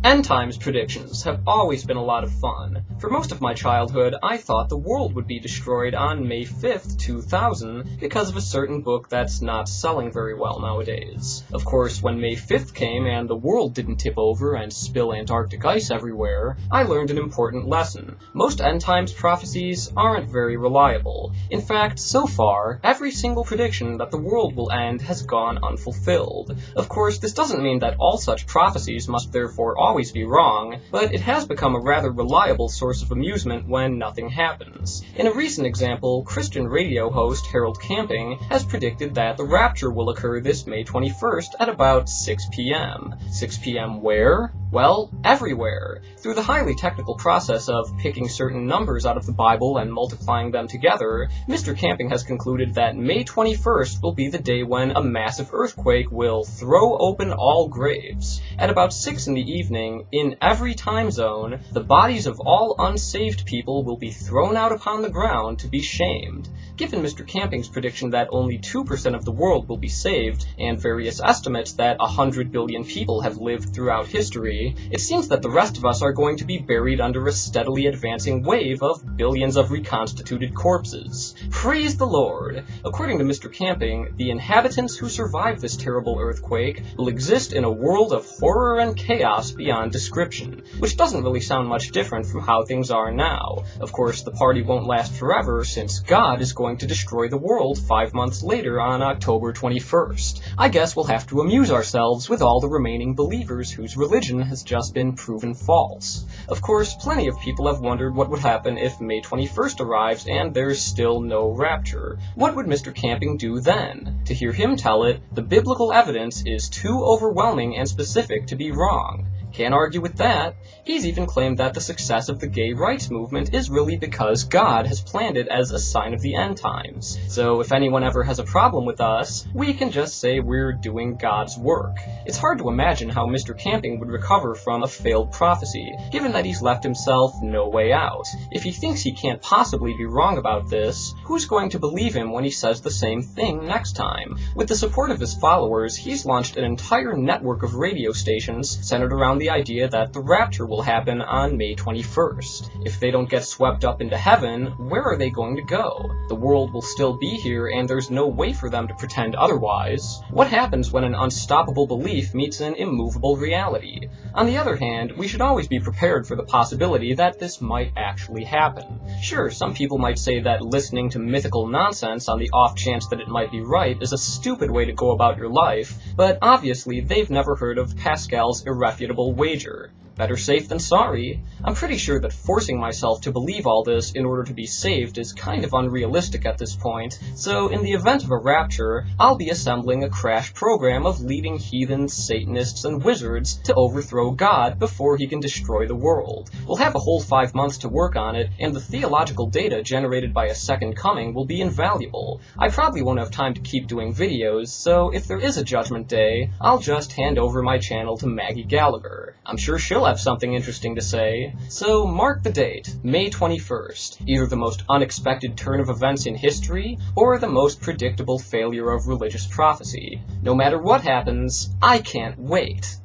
End times predictions have always been a lot of fun. For most of my childhood, I thought the world would be destroyed on May 5th, 2000, because of a certain book that's not selling very well nowadays. Of course, when May 5th came and the world didn't tip over and spill Antarctic ice everywhere, I learned an important lesson. Most end times prophecies aren't very reliable. In fact, so far, every single prediction that the world will end has gone unfulfilled. Of course, this doesn't mean that all such prophecies must therefore always be wrong, but it has become a rather reliable source of amusement when nothing happens. In a recent example, Christian radio host Harold Camping has predicted that the Rapture will occur this May 21st at about 6 p.m. 6 p.m. where? Well, everywhere. Through the highly technical process of picking certain numbers out of the Bible and multiplying them together, Mr. Camping has concluded that May 21st will be the day when a massive earthquake will throw open all graves. At about 6 in the evening, in every time zone, the bodies of all unsaved people will be thrown out upon the ground to be shamed. Given Mr. Camping's prediction that only 2% of the world will be saved, and various estimates that 100 billion people have lived throughout history, it seems that the rest of us are going to be buried under a steadily advancing wave of billions of reconstituted corpses. Praise the Lord! According to Mr. Camping, the inhabitants who survive this terrible earthquake will exist in a world of horror and chaos beyond description, which doesn't really sound much different from how things are now. Of course, the party won't last forever, since God is going to destroy the world 5 months later on October 21st. I guess we'll have to amuse ourselves with all the remaining believers whose religion has just been proven false. Of course, plenty of people have wondered what would happen if May 21st arrives and there's still no rapture. What would Mr. Camping do then? To hear him tell it, the biblical evidence is too overwhelming and specific to be wrong. Can't argue with that. He's even claimed that the success of the gay rights movement is really because God has planned it as a sign of the end times. So if anyone ever has a problem with us, we can just say we're doing God's work. It's hard to imagine how Mr. Camping would recover from a failed prophecy, given that he's left himself no way out. If he thinks he can't possibly be wrong about this, who's going to believe him when he says the same thing next time? With the support of his followers, he's launched an entire network of radio stations centered around the idea that the rapture will happen on May 21st. If they don't get swept up into heaven, where are they going to go? The world will still be here, and there's no way for them to pretend otherwise. What happens when an unstoppable belief meets an immovable reality? On the other hand, we should always be prepared for the possibility that this might actually happen. Sure, some people might say that listening to mythical nonsense on the off chance that it might be right is a stupid way to go about your life, but obviously they've never heard of Pascal's irrefutable wager. Better safe than sorry. I'm pretty sure that forcing myself to believe all this in order to be saved is kind of unrealistic at this point, so in the event of a rapture, I'll be assembling a crash program of leading heathens, Satanists, and wizards to overthrow God before he can destroy the world. We'll have a whole 5 months to work on it, and the theological data generated by a second coming will be invaluable. I probably won't have time to keep doing videos, so if there is a judgment day, I'll just hand over my channel to Maggie Gallagher. I'm sure she'll have something interesting to say. So mark the date, May 21st, either the most unexpected turn of events in history, or the most predictable failure of religious prophecy. No matter what happens, I can't wait.